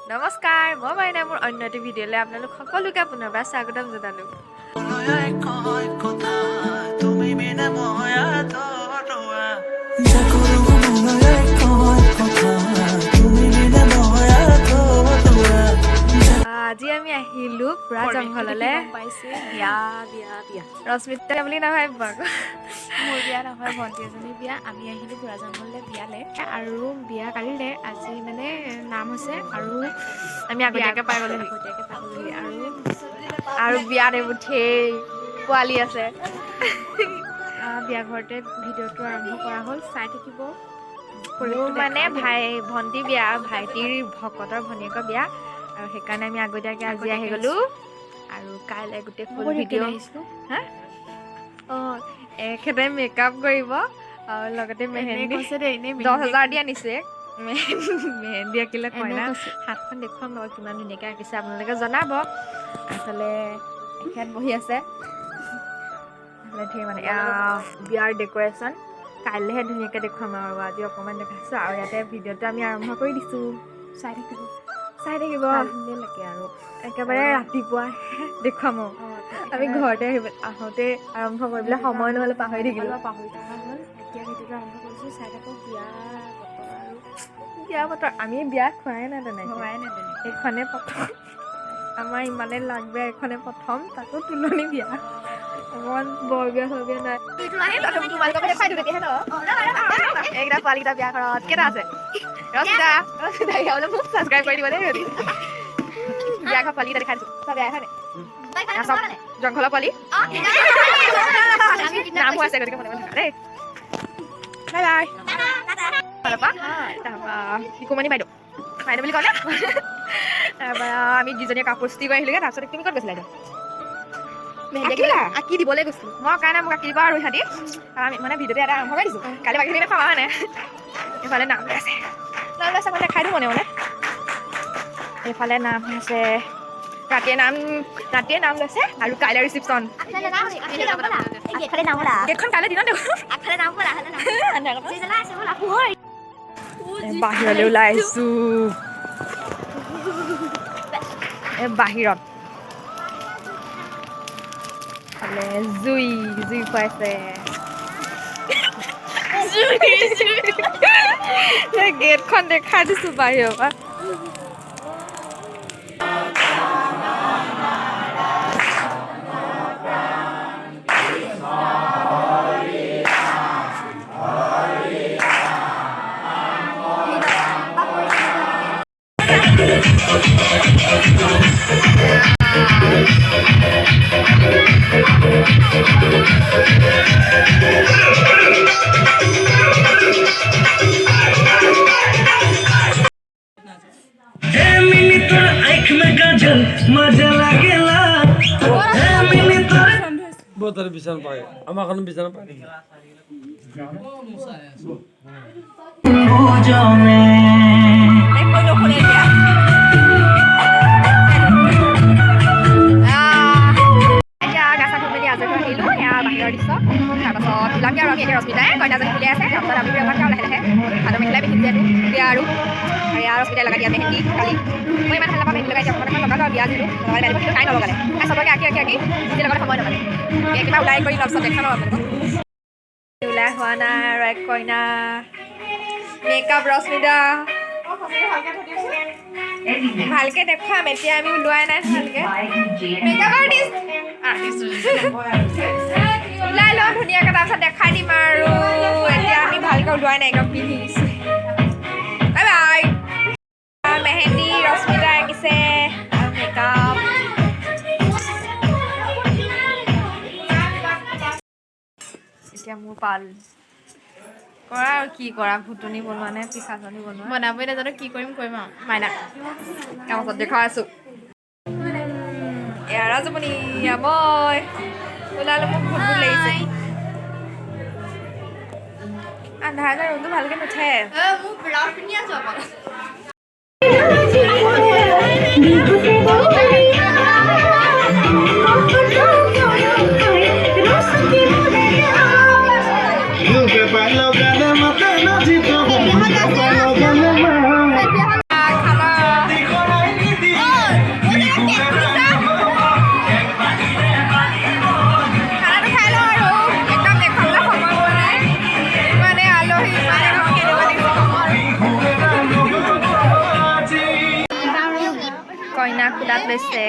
নমস্কাৰ মই মাইনা মোৰ অন্য এটা ভিডিঅ'লৈ আপোনালোক সকলোকে পুনৰবাৰ স্বাগতম জনালোঁ। আজি আমি আহিলোঁ পুৰা জংঘললৈ। ৰশ্মিতা বুলি নাভাবিব আকৌ, মোৰ বিয়া নহয়, ভণ্টি এজনী বিয়া। আমি আহিলোঁ বুঢ়া জংঘললৈ বিয়ালৈ, আৰু বিয়া কালিলৈ। আজি মানে নাম হৈছে, আৰু আমি আগতীয়াকৈ পাই গ'লোহি। আৰু আৰু বিয়াত এইবোৰ ঢেৰ পোৱালি আছে। বিয়া ঘৰতে ভিডিঅ'টো আৰম্ভ কৰা হ'ল, চাই থাকিব। মোৰ মানে ভণ্টি বিয়া, ভাইটিৰ ভকতৰ ভনীয়েকৰ বিয়া, আৰু সেইকাৰণে আমি আগতীয়াকৈ আজি আহি গ'লোঁ। আৰু কাইলৈ গোটেই ফুল ভিডিঅ' আহিছিলোঁ। হা অঁ এখেতে মেকআপ কৰিব, আৰু লগতে মেহেন্দি 10,000 দি আনিছে। মেহেন্দি আঁকিলে কইনা হাতখন দেখুৱাম বাৰু কিমান ধুনীয়াকৈ আঁকিছে আপোনালোকে জনাব। এইফালে এখেত বহি আছে, ধেৰ মানে বিয়াৰ ডেক'ৰেশ্যন কাইলৈহে ধুনীয়াকৈ দেখুৱাম আৰু আজি অকণমান দেখাইছোঁ। আৰু ইয়াতে ভিডিঅ'টো আমি আৰম্ভ কৰি দিছোঁ, চাই থাকিব আৰু একেবাৰে ৰাতিপুৱা দেখুৱাম আৰু আমি ঘৰতে আহোঁতে আৰম্ভ কৰিবলৈ সময় নহ'লে পাহৰি থাকিলোঁ। থকা হ'ল। এতিয়া ভিডিঅ'টো আৰম্ভ কৰিছোঁ, চাই থাকক। বিয়া বতৰ আমি বিয়া খোৱাই নাই তেনেকৈ, এইখনে প্ৰথম আমাৰ ইমানেই লাগ বেয়া, এইখনে প্ৰথম, তাকো তুলনি বিয়া। অকণমান বৰ বিয়া হৈ বিয়া নাই। এইকেইটা পোৱালিকেইটা বিয়া ঘৰত কেইটা আছে? ৰশ্মিতা মোক ছাবস্ক্ৰাইব কৰি দিব দেই। বিয়া ঘৰ পোৱালিকেইটা দেখাই দিছোঁ, চব বিয়া হয় চব জংঘলৰ পোৱালি। নামো আছে গতিকে মনে মনে থকা দেই। Bye bye. তাৰপৰা নিকুমণি বাইদেউ বুলি ক'লে। তাৰপৰা আমি দুজনীয়ে কাপোৰ স্থিৰ কৰি আহিলোগৈ। তাৰপিছত তুমি ক'ত গৈছিলা? আঁকি দিবলৈ গৈছিলোঁ মই, কাৰণে মোক আঁকি দিব আৰু ইহঁতি আমি মানে ভিডিঅ'টো এটা আৰম্ভ কৰি দিছোঁ। কালি বাকীখিনি দেখাম মানে এইফালে নাম লৈ আছে মই দেখাই দিওঁ মনে মনে। এইফালে নাম আছে, ৰাতিয়ে নাম লৈছে, আৰু কাইলৈ ৰিচিপশ্যন। গেটখন কাইলৈ দিনত বাহিৰলৈ ওলাই আহিছোঁ। বাহিৰত জুই খুৱাইছে। গেটখন দেখাই দিছোঁ বাহিৰৰ পৰা। বহুতৰে বিছানা পায়, আমাৰ এখন বিছানা পায় ওলামগৈ আৰু আমি এতিয়া ৰশ্মিতাই কইনাজনী উলিয়াই আছে। তাৰপিছত আমি লাহে লাহে চাদৰ মেখেলাই পিন্ধিছে এতিয়া আৰু ৰশ্মিতাই লগাই দিয়া মেহেন্দি কালি মই ইমান ভাল নাপাওঁ মেহেন্দি লগাই দিয়া। অকণমান লগালোঁ আৰু বিয়া যিটো লগাই মেলি কিন্তু তাই নলগালে, তাই চবকে আঁকি নিজে লগত সময় নাপালে। কিবা ওলাই কৰি তাৰপিছত দেখাম আৰু আপোনালোকক। ওলাই হোৱা নাই আৰু এক কইনা মেকআপ ৰশ্মিতা ভালকৈ দেখুৱাম। এতিয়া আমি ওলোৱাই নাই ভালকৈ। মেকআপ আৰ্টিষ্ট ওলাই লওঁ ধুনীয়াকৈ, তাৰপিছত দেখাই দিম আৰু। এতিয়া আমি ভালকৈ ওলোৱাই নাই, একদম পিন্ধি দিছোঁ। Bye bye. মেহেন্দি ৰশ্মিতা আঁকিছে, মেকআপ এতিয়া মোৰ পাল কৰা আৰু কি কৰা। ভুটনি বনোৱা নাই, পিঠাজনী বনাবই নাজানো, কি কৰিম আৰু মাইনাক তাৰপাছত দেখাই আছোঁ। এয়া ৰাজমণি মই ওলালে মোক ভুট লাগিছে। আন্ধাৰ যে ৰুমটো ভালকৈ নুঠে। খুদাত লৈছে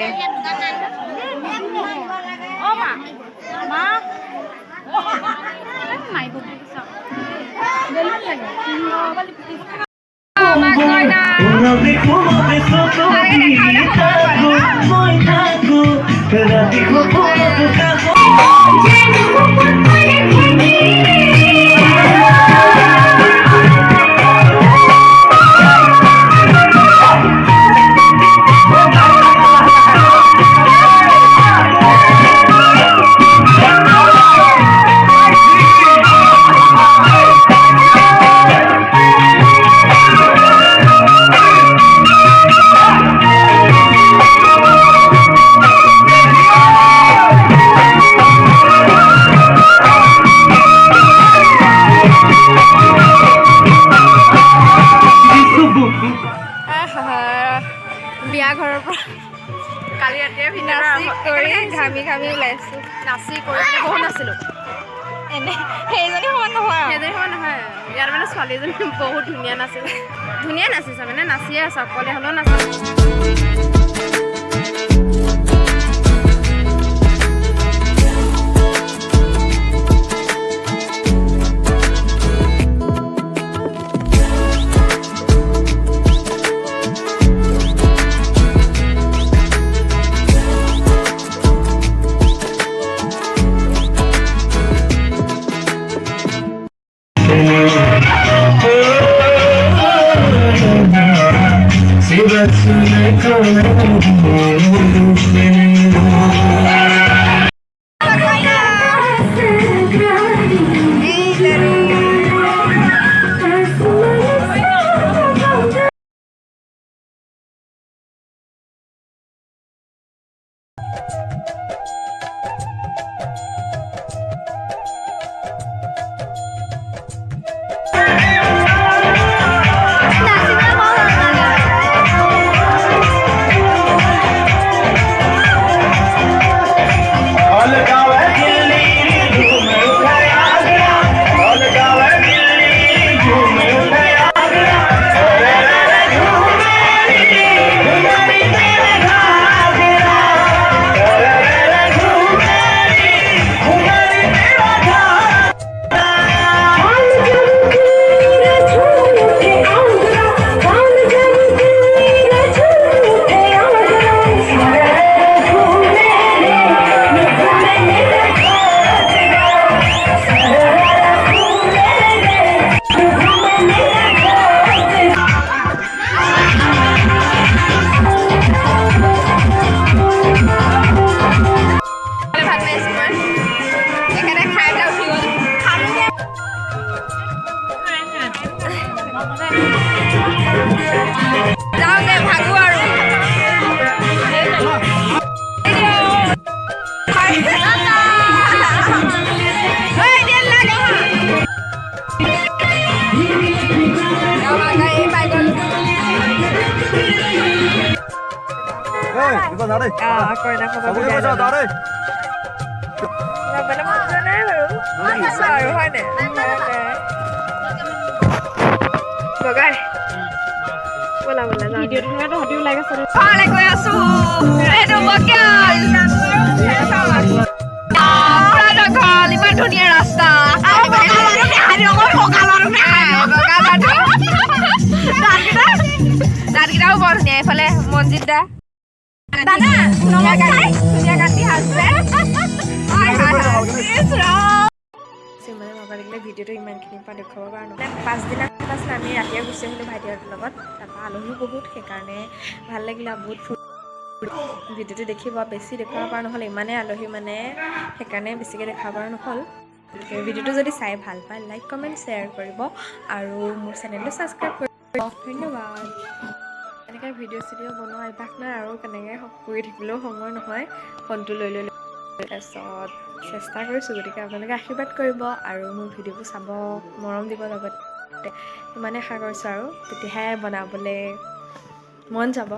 বিয়া ঘৰৰ পৰা কালি ৰাতিয়ে নাচি কৰি ঘামি ঘামি ওলাইছোঁ নাচি কৰি বহুত নাছিলোঁ এনে সেইজনী সমান নহয় সেইজনী সময় নহয় ইয়াত মানে ছোৱালীজনী বহুত ধুনীয়া নাছিল ধুনীয়া নাচিছে মানে নাচিয়ে আছে অকলে হ'লেও নাচিছে কইনা খবৰ যাবলৈ মন যোৱা নাই বাৰু আহিছোঁ আৰু হয়নে বগাই ব'লা ব'লা যাওঁ ভিডিঅ'টো তহঁতি ওলাই গৈছে ঘৰলৈ গৈ আছোঁ এইটো বগাল ঘৰ ইমান ধুনীয়া ৰাস্তা দাঁতকেইটাও বৰ ধুনীয়া এইফালে মনজিত দা ধুনীয়া গাঁঠি সাজছে মানে বাবা দেখিলে ভিডিঅ'টো ইমানখিনিৰ পৰা দেখুৱাব পৰা নহয় পাছদিনা আছিলে আমি ৰাতিয়ে গুচি আহিলোঁ ভাইটিহঁতৰ লগত তাৰপৰা আলহীও বহুত সেইকাৰণে ভাল লাগিলে বহুত ভিডিঅ'টো দেখিব বেছি দেখুৱাব পৰা নহ'ল ইমানেই আলহী মানে সেইকাৰণে বেছিকৈ দেখাব পৰা নহ'ল ভিডিঅ'টো যদি চাই ভাল পায় লাইক কমেণ্ট শ্বেয়াৰ কৰিব আৰু মোৰ চেনেলটো ছাবস্ক্ৰাইব কৰিব ধন্যবাদ এনেকৈ ভিডিঅ' চিডিঅ' বনোৱা অভ্যাস নাই আৰু কেনেকৈ কৰি থাকিলেও সময় নহয় ফোনটো লৈ লৈ তাৰপিছত চেষ্টা কৰিছোঁ গতিকে আপোনালোকে আশীৰ্বাদ কৰিব আৰু মোৰ ভিডিঅ'বোৰ চাব মৰম দিব লগতে ইমানেই আশা কৰিছোঁ আৰু তেতিয়াহে বনাবলৈ মন যাব